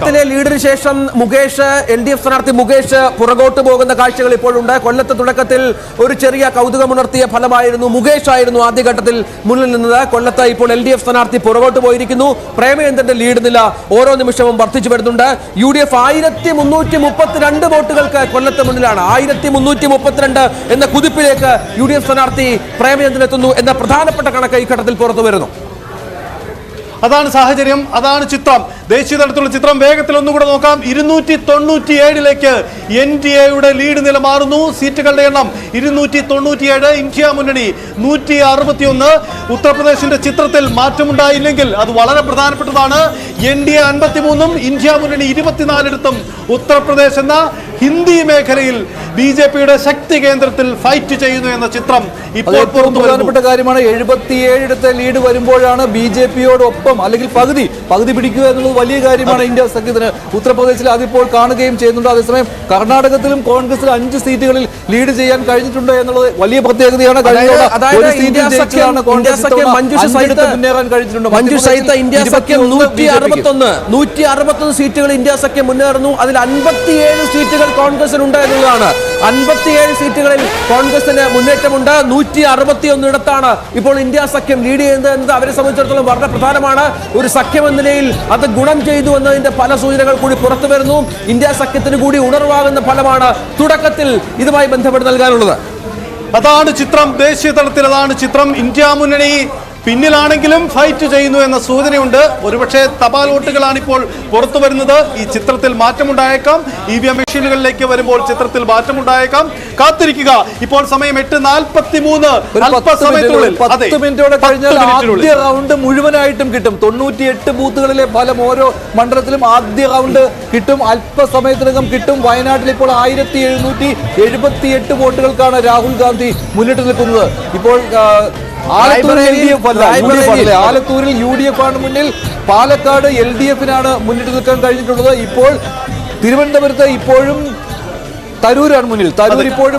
ലീഡിന് ശേഷം മുകേഷ് LDF സ്ഥാനാർത്ഥി മുകേഷ് പുറകോട്ട് പോകുന്ന കാഴ്ചകൾ ഇപ്പോഴുണ്ട്. കൊല്ലത്ത് തുടക്കത്തിൽ ഒരു ചെറിയ കൗതുകമുണർത്തിയ ഫലമായിരുന്നു മുകേഷ് ആയിരുന്നു ആദ്യഘട്ടത്തിൽ മുന്നിൽ നിന്നത്. കൊല്ലത്ത് ഇപ്പോൾ LDF സ്ഥാനാർത്ഥി പുറകോട്ട് പോയിരിക്കുന്നു. പ്രേമചന്ദ്രന്റെ ലീഡ് നില ഓരോ നിമിഷവും വർദ്ധിച്ചു വരുന്നുണ്ട്. UDF 1332 വോട്ടുകൾക്ക് കൊല്ലത്ത് മുന്നിലാണ്. 1332 എന്ന കുതിപ്പിലേക്ക് UDF സ്ഥാനാർത്ഥി പ്രേമചന്ദ്രൻ എത്തുന്നു എന്ന പ്രധാനപ്പെട്ട കണക്ക് ഈ ഘട്ടത്തിൽ പുറത്തു വരുന്നു. അതാണ് സാഹചര്യം, അതാണ് ചിത്രം. ദേശീയ തലത്തിലുള്ള ചിത്രം വേഗത്തിൽ ഒന്നുകൂടെ നോക്കാം. 297ലേക്ക് NDAയുടെ ലീഡ് നില മാറുന്നു. സീറ്റുകളുടെ എണ്ണം 297, ഇന്ത്യ മുന്നണി 161. ഉത്തർപ്രദേശിന്റെ ചിത്രത്തിൽ മാറ്റമുണ്ടായില്ലെങ്കിൽ അത് വളരെ പ്രധാനപ്പെട്ടതാണ്. NDA 53ഉം ഇന്ത്യ മുന്നണി 24 ഉത്തർപ്രദേശ് എന്ന ഹിന്ദി മേഖലയിൽ BJPയുടെ ശക്തി കേന്ദ്രത്തിൽ ഫൈറ്റ് ചെയ്യുന്നു എന്ന ചിത്രം ഇപ്പോൾ പ്രധാനപ്പെട്ട കാര്യമാണ്. 77 ലീഡ് വരുമ്പോഴാണ് BJPയോടൊപ്പം അല്ലെങ്കിൽ പകുതി പിടിക്കുക എന്നുള്ളത് വലിയ കാര്യമാണ് ഇന്ത്യ സഖ്യത്തിന്. ഉത്തർപ്രദേശിൽ അതിപ്പോൾ കാണുകയും ചെയ്യുന്നുണ്ട്. അതേസമയം കർണാടകത്തിലും കോൺഗ്രസിൽ 5 സീറ്റുകളിൽ ലീഡ് ചെയ്യാൻ കഴിഞ്ഞിട്ടുണ്ട് എന്നുള്ളത് വലിയ പ്രത്യേകതയാണ്. മുന്നേറുന്നു. 161 സീറ്റുകൾ ഇന്ത്യ സഖ്യം മുന്നേറുന്നു. അതിൽ 57 സീറ്റുകൾ കോൺഗ്രസിനുണ്ട് എന്നുള്ളതാണ്. 57 സീറ്റുകളിൽ കോൺഗ്രസിന് മുന്നേറ്റമുണ്ട്. 161 ഇപ്പോൾ ഇന്ത്യ സഖ്യം ലീഡ് ചെയ്യുന്നത് എന്നത് അവരെ സംബന്ധിച്ചിടത്തോളം വളരെ പ്രധാനമാണ്. ഒരു സഖ്യം എന്ന നിലയിൽ അത് ഗുണം ചെയ്തു എന്നതിന്റെ പല സൂചനകൾ കൂടി പുറത്തു വരുന്നു. ഇന്ത്യ സഖ്യത്തിന് കൂടി ഉണർവാകുന്ന ഫലമാണ് തുടക്കത്തിൽ ഇതുമായി ബന്ധപ്പെട്ട് നൽകാനുള്ളത്. അതാണ് ചിത്രം. ദേശീയ തലത്തിൽ അതാണ് ചിത്രം. ഇന്ത്യ മുന്നണി പിന്നിലാണെങ്കിലും ഫൈറ്റ് ചെയ്യുന്നു എന്ന സൂചനയുണ്ട്. ഒരുപക്ഷെ തപാൽ വോട്ടുകളാണ് ഇപ്പോൾ പുറത്തു വരുന്നത്. ഈ ചിത്രത്തിൽ മാറ്റമുണ്ടായേക്കാം. EVM മെഷീനുകളിലേക്ക് വരുമ്പോൾ ചിത്രത്തിൽ മാറ്റമുണ്ടായേക്കാം. കാത്തിരിക്കുക. ഇപ്പോൾ സമയം 8:43. അല്പസമയത്തിനുള്ളിൽ 10 മിനിറ്റോടെ കഴിഞ്ഞാൽ ആദ്യ റൗണ്ട് മുഴുവനായിട്ടും കിട്ടും. 98 ബൂത്തുകളിലെ ഫലം ഓരോ മണ്ഡലത്തിലും ആദ്യ റൗണ്ട് കിട്ടും. അല്പസമയത്തിനകം കിട്ടും. വയനാട്ടിൽ ഇപ്പോൾ 1778 വോട്ടുകൾക്കാണ് രാഹുൽ ഗാന്ധി മുന്നിട്ട് നിൽക്കുന്നത്. ഇപ്പോൾ ആലത്തൂരിൽ UDF ആണ് മുന്നിൽ. പാലക്കാട് LDFനാണ് മുന്നിട്ട് നിൽക്കാൻ കഴിഞ്ഞിട്ടുള്ളത്. ഇപ്പോൾ തിരുവനന്തപുരത്ത് ഇപ്പോഴും തരൂരാണ് മുന്നിൽ. തരൂർ ഇപ്പോഴും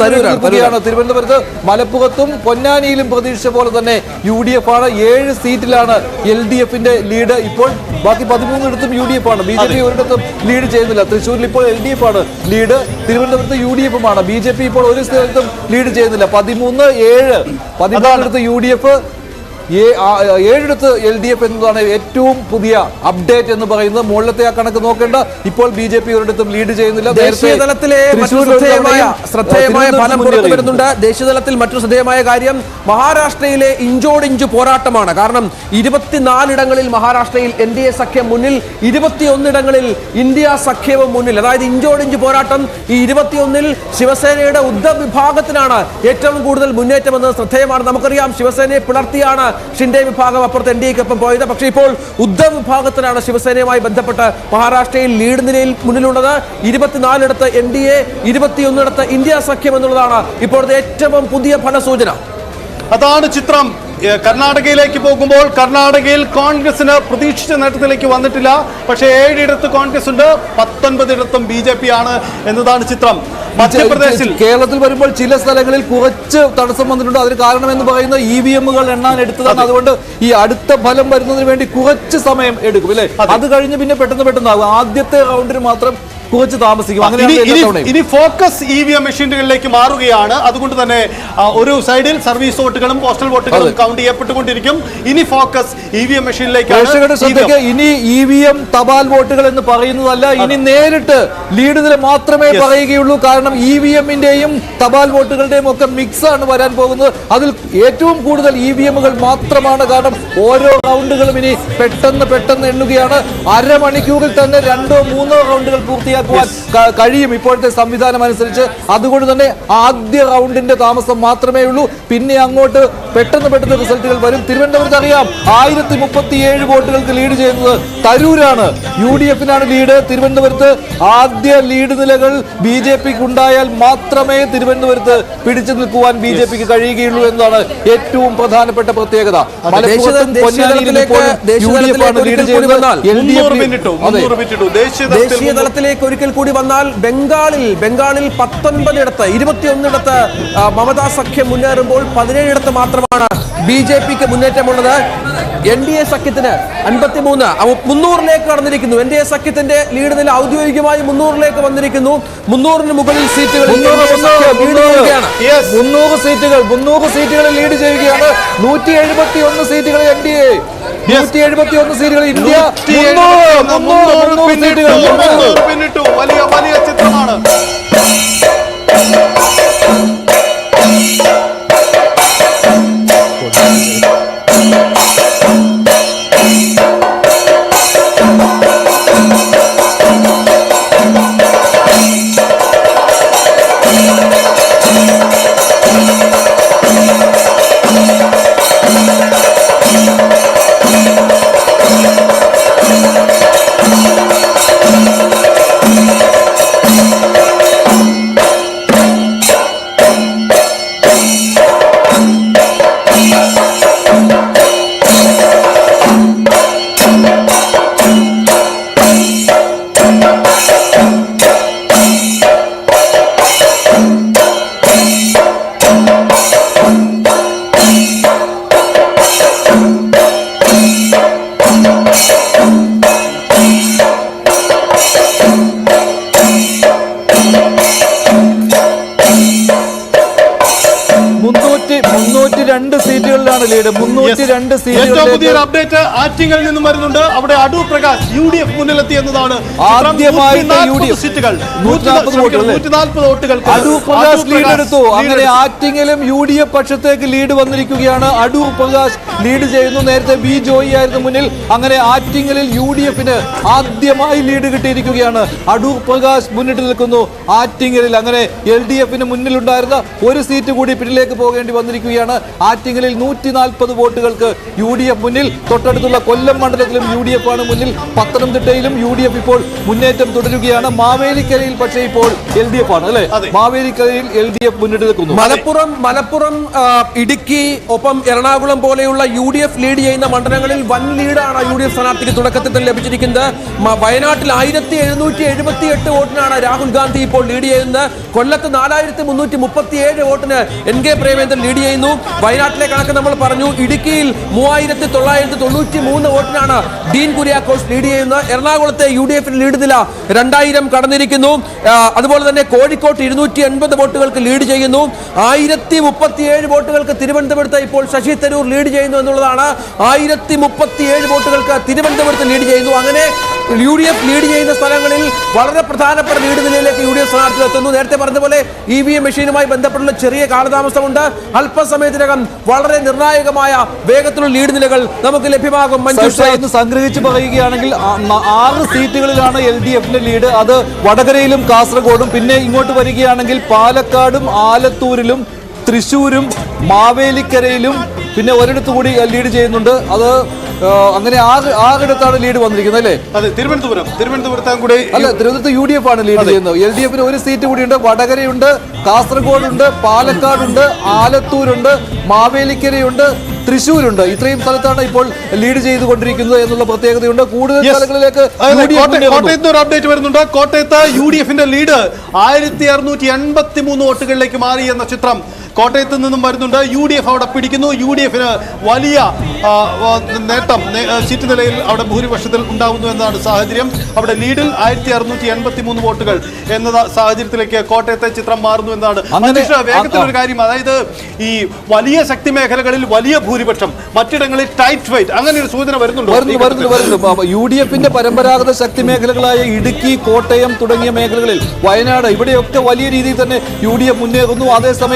തിരുവനന്തപുരത്ത് മലപ്പുറത്തും പൊന്നാനിയിലും പ്രതീക്ഷിച്ച പോലെ തന്നെ UDF ആണ്. 7 സീറ്റിലാണ് LDFന്റെ ലീഡ്. ഇപ്പോൾ ബാക്കി 13 UDF ആണ്. BJP ഒരിടത്തും ലീഡ് ചെയ്യുന്നില്ല. തൃശ്ശൂരിൽ ഇപ്പോൾ LDF ആണ് ലീഡ്. തിരുവനന്തപുരത്ത് UDF ആണ്. BJP ഇപ്പോൾ ഒരു സ്ഥലത്തും ലീഡ് ചെയ്യുന്നില്ല. 13-7 UDF, 7 LDF എന്നതാണ് ഏറ്റവും പുതിയ അപ്ഡേറ്റ് എന്ന് പറയുന്നത്. മുകളിലത്തെ ആ കണക്ക് നോക്കേണ്ട. ഇപ്പോൾ BJP ഒരിടത്തും ലീഡ് ചെയ്യുന്നില്ല. ദേശീയ തലത്തിലെ ശ്രദ്ധേയമായ ഫലം പുറത്തു വരുന്നുണ്ട്. ദേശീയ തലത്തിൽ മറ്റൊരു ശ്രദ്ധേയമായ കാര്യം മഹാരാഷ്ട്രയിലെ ഇഞ്ചോടിഞ്ച് പോരാട്ടമാണ്. കാരണം 24 ഇടങ്ങളിൽ മഹാരാഷ്ട്രയിൽ NDA സഖ്യം മുന്നിൽ, 21 ഇടങ്ങളിൽ ഇന്ത്യ സഖ്യവും മുന്നിൽ. അതായത് ഇഞ്ചോടിഞ്ച് പോരാട്ടം. ഈ 21-ൽ ശിവസേനയുടെ ഉദ്ധവ് വിഭാഗത്തിനാണ് ഏറ്റവും കൂടുതൽ മുന്നേറ്റം എന്നത് ശ്രദ്ധേയമാണ്. നമുക്കറിയാം ശിവസേനയെ പിളർത്തിയാണ് ഷിൻഡെ വിഭാഗം അപ്പുറത്ത് NDAക്കൊപ്പം പോയത്. പക്ഷേ ഇപ്പോൾ ഉദ്ധവ് വിഭാഗത്തിനാണ് ശിവസേനയുമായി ബന്ധപ്പെട്ട് മഹാരാഷ്ട്രയിൽ ലീഡ് നിലയിൽ മുന്നിലുള്ളത്. 24 NDA, 21 ഇന്ത്യ സഖ്യം എന്നുള്ളതാണ് ഇപ്പോഴത്തെ ഏറ്റവും പുതിയ ഫലസൂചന. അതാണ് ചിത്രം. കർണാടകയിലേക്ക് പോകുമ്പോൾ കർണാടകയിൽ കോൺഗ്രസിന് പ്രതീക്ഷിച്ച നേട്ടത്തിലേക്ക് വന്നിട്ടില്ല. പക്ഷേ 7 കോൺഗ്രസ് ഉണ്ട്, 19 BJP ആണ് എന്നതാണ് ചിത്രം. മധ്യപ്രദേശിൽ കേരളത്തിൽ വരുമ്പോൾ ചില സ്ഥലങ്ങളിൽ കുറച്ച് തടസ്സം വന്നിട്ടുണ്ട്. അതിന് കാരണം എന്ന് പറയുന്നത് EVMകൾ എണ്ണാൻ എടുത്തതാണ്. അതുകൊണ്ട് ഈ അടുത്ത ഫലം വരുന്നതിന് വേണ്ടി കുറച്ച് സമയം എടുക്കും അല്ലേ. അത് കഴിഞ്ഞ് പിന്നെ പെട്ടെന്നാകും. ആദ്യത്തെ റൗണ്ടിന് മാത്രം കുറച്ച് താമസിക്കും. ഇനി ഫോക്കസ് EVM മെഷീനുകളിലേക്ക് മാറുകയാണ്. അതുകൊണ്ട് തന്നെ ഒരു സൈഡിൽ സർവീസ് വോട്ടുകളും പോസ്റ്റൽ വോട്ടുകളും കൗണ്ട് ചെയ്യപ്പെട്ടുകൊണ്ടിരിക്കും. ഇനി ഫോക്കസ് EVM മെഷീനിലേക്ക്. ഇനി EVM തപാൽ വോട്ടുകൾ എന്ന് പറയുന്നതല്ല, ഇനി നേരിട്ട് ലീഡ് നില മാത്രമേ പറയുകയുള്ളൂ. കാരണം EVMന്റെയും തപാൽ വോട്ടുകളുടെയും ഒക്കെ മിക്സ് ആണ് വരാൻ പോകുന്നത്. അതിൽ ഏറ്റവും കൂടുതൽ EVMകൾ മാത്രമാണ്. കാരണം ഓരോ റൗണ്ടുകളും ഇനി പെട്ടെന്ന് എണ്ണുകയാണ്. അരമണിക്കൂറിൽ തന്നെ 2-3 റൗണ്ടുകൾ പൂർത്തിയാക്കാൻ കഴിയും ഇപ്പോഴത്തെ സംവിധാനം അനുസരിച്ച്. അതുകൊണ്ട് തന്നെ ആദ്യ റൗണ്ടിന്റെ താമസം മാത്രമേ ഉള്ളൂ. പിന്നെ അങ്ങോട്ട് പെട്ടെന്ന് റിസൾട്ടുകൾ വരും. തിരുവനന്തപുരത്ത് അറിയാം 1037 വോട്ടുകൾക്ക് ലീഡ് ചെയ്യുന്നത് തരൂരാണ്. UDFനാണ് ലീഡ്. തിരുവനന്തപുരത്ത് ആദ്യ ലീഡ് നിലകൾ BJPക്ക് ഉണ്ടായാൽ മാത്രമേ തിരുവനന്തപുരത്ത് പിടിച്ചു നിൽക്കുവാൻ BJPക്ക് കഴിയുകയുള്ളൂ എന്നതാണ് ഏറ്റവും പ്രധാനപ്പെട്ട പ്രത്യേകത. മലപ്പുറത്തും പൊന്നാനിയിലും ലീഡ് ചെയ്യുന്നത് ദേശീയ തലത്തിലേക്ക് ഒരിക്കൽ കൂടി വന്നാൽ ബംഗാളിൽ 19 21 മമതാ സഖ്യം മുന്നേറുമ്പോൾ 17 മാത്രമാണ് BJPക്ക് മുന്നേറ്റമുള്ളത്. NDA സഖ്യത്തിന് 53, 300ലേക്ക് കടന്നിരിക്കുന്നു. NDA സഖ്യത്തിന്റെ ലീഡ് നില ഔദ്യോഗികമായി 300ലേക്ക് വന്നിരിക്കുന്നു. 300ന് മുകളിൽ സീറ്റുകൾ 300 സീറ്റുകളിൽ ലീഡ് ചെയ്യുകയാണ്. 171 സീറ്റുകൾ NDA, 171 സീറ്റുകൾ ഇന്ത്യ. 300 സീറ്റുകൾ പിന്നിട്ടു. വലിയ ചിത്രമാണ്. സീറ്റുകളിലാണ് ലീഡ്. 302 ഏറ്റവും പുതിയൊരു അപ്ഡേറ്റ് ആറ്റിങ്ങൽ നിന്നും വരുന്നുണ്ട്. അവിടെ അടൂർ പ്രകാശ് UDF മുന്നിലെത്തി എന്നതാണ്. സീറ്റുകൾ 140 വോട്ടുകൾ അടൂർ പ്രകാശ് ലീഡ് എടുത്തു. അങ്ങനെ ആറ്റിങ്ങലും UDF പക്ഷത്തേക്ക് ലീഡ് വന്നിരിക്കുകയാണ്. അടൂർ പ്രകാശ് ലീഡ് ചെയ്യുന്നു. നേരത്തെ B ജോയി ആയിരുന്നു മുന്നിൽ. അങ്ങനെ ആറ്റിങ്ങലിൽ UDFന് ആദ്യമായി ലീഡ് കിട്ടിയിരിക്കുകയാണ്. അടൂർ പ്രകാശ് മുന്നിട്ട് നിൽക്കുന്നു ആറ്റിങ്ങലിൽ. അങ്ങനെ LDFന് മുന്നിലുണ്ടായിരുന്ന ഒരു സീറ്റ് കൂടി പിന്നിലേക്ക് പോകേണ്ടി വന്നിരിക്കുകയാണ്. ആറ്റിങ്ങലിൽ 140 വോട്ടുകൾക്ക് UDF മുന്നിൽ. തൊട്ടടുത്തുള്ള കൊല്ലം മണ്ഡലത്തിലും UDF ആണ് മുന്നിൽ. പത്തനംതിട്ടയിലും UDF ഇപ്പോൾ മുന്നേറ്റം തുടരുകയാണ്. മാവേലിക്കരയിൽ പക്ഷേ ഇപ്പോൾ LDF ആണ് അല്ലെ? മാവേലിക്കരയിൽ LDF മുന്നിട്ട് നിൽക്കുന്നു. മലപ്പുറം, ഇടുക്കി, ഒപ്പം എറണാകുളം പോലെയുള്ള UDF ലീഡ് ചെയ്യുന്ന മണ്ഡലങ്ങളിൽ വൻ ലീഡാണ് UDF സ്ഥാനാർത്ഥിക്ക് തുടക്കത്തിൽ തന്നെ ലഭിച്ചിരിക്കുന്നത്. വയനാട്ടിൽ 1778 വോട്ടിനാണ് രാഹുൽ ഗാന്ധി ഇപ്പോൾ ലീഡ് ചെയ്യുന്നത്. കൊല്ലത്ത് 4337 വോട്ടിന് NK പ്രേമേന്ദ്രൻ ലീഡ് ചെയ്യുന്നു. വയനാട്ടിലെ കണക്ക് നമ്മൾ പറഞ്ഞു. ഇടുക്കിയിൽ 3993 വോട്ടിനാണ് ഡീൻ കുര്യാക്കോസ് ലീഡ് ചെയ്യുന്നത്. എറണാകുളത്തെ UDF ലീഡ് നില 2000 കടന്നിരിക്കുന്നു. അതുപോലെ തന്നെ കോഴിക്കോട്ട് 280 വോട്ടുകൾക്ക് ലീഡ് ചെയ്യുന്നു. 1037 വോട്ടുകൾക്ക് തിരുവനന്തപുരത്ത് ഇപ്പോൾ ശശി തരൂർ ലീഡ് ചെയ്യുന്നു എന്നുള്ളതാണ്. 1037 വോട്ടുകൾക്ക് തിരുവനന്തപുരത്ത് ലീഡ് ചെയ്യുന്നു. അങ്ങനെ UDF ലീഡ് ചെയ്യുന്ന സ്ഥലങ്ങളിൽ വളരെ പ്രധാനപ്പെട്ട ലീഡ് നിലയിലേക്ക് UDF സ്ഥാനാർത്ഥികൾ എത്തുന്നു. നേരത്തെ പറഞ്ഞതുപോലെ EVM മെഷീനുമായി ബന്ധപ്പെട്ടുള്ള ചെറിയ കാലതാമസമുണ്ട്. അല്പസമയത്തിനകം വളരെ നിർണായകമായ വേഗത്തിലുള്ള ലീഡ് നിലകൾ നമുക്ക് ലഭ്യമാകും. സംഗ്രഹിച്ച് പറയുകയാണെങ്കിൽ 6 സീറ്റുകളിലാണ് LDFന്റെ ലീഡ്. അത് വടകരയിലും കാസർഗോഡും, പിന്നെ ഇങ്ങോട്ട് വരികയാണെങ്കിൽ പാലക്കാടും ആലത്തൂരിലും തൃശ്ശൂരും മാവേലിക്കരയിലും പിന്നെ ഒരിടത്തു കൂടി ലീഡ് ചെയ്യുന്നുണ്ട്. അത് അങ്ങനെ ആറിടത്താണ് ലീഡ് വന്നിരിക്കുന്നത് അല്ലേ? അതെ, തിരുവനന്തപുരത്ത് UDF ആണ് ലീഡ് ചെയ്യുന്നത്. LDFന് ഒരു സീറ്റ് കൂടിയുണ്ട്. വടകരയുണ്ട്, കാസർഗോഡുണ്ട്, പാലക്കാടുണ്ട്, ആലത്തൂരുണ്ട്, മാവേലിക്കരയുണ്ട്, തൃശ്ശൂരുണ്ട്. ഇത്രയും സ്ഥലത്താണ് ഇപ്പോൾ ലീഡ് ചെയ്തുകൊണ്ടിരിക്കുന്നത് എന്നുള്ള പ്രത്യേകതയുണ്ട്. കൂടുതൽ സ്ഥലങ്ങളിലേക്ക് കോട്ടയത്ത് ഒരു അപ്ഡേറ്റ് വരുന്നുണ്ട്. കോട്ടയത്ത് UDFന്റെ ലീഡ് 1683 വോട്ടുകളിലേക്ക് മാറി എന്ന ചിത്രം കോട്ടയത്ത് നിന്നും വരുന്നുണ്ട്. UDF അവിടെ പിടിക്കുന്നു. UDFന് വലിയ നേട്ടം സീറ്റ് നിലയിൽ അവിടെ ഭൂരിപക്ഷത്തിൽ ഉണ്ടാകുന്നു എന്നതാണ് സാഹചര്യം. അവിടെ ലീഡിൽ 1683 വോട്ടുകൾ എന്ന സാഹചര്യത്തിലേക്ക് കോട്ടയത്തെ ചിത്രം മാറുന്നു എന്നതാണ്. വേഗത്തിലൊരു കാര്യം, അതായത് ഈ വലിയ ശക്തി മേഖലകളിൽ വലിയ ഭൂരിപക്ഷം, മറ്റിടങ്ങളിൽ ടൈറ്റ് ഫൈറ്റ്, അങ്ങനെ ഒരു സൂചന വരുന്നുണ്ട്. UDFന്റെ പരമ്പരാഗത ശക്തി മേഖലകളായ ഇടുക്കി, കോട്ടയം തുടങ്ങിയ മേഖലകളിൽ, വയനാട്, ഇവിടെയൊക്കെ വലിയ രീതിയിൽ തന്നെ UDF മുന്നേറുന്നു. അതേസമയം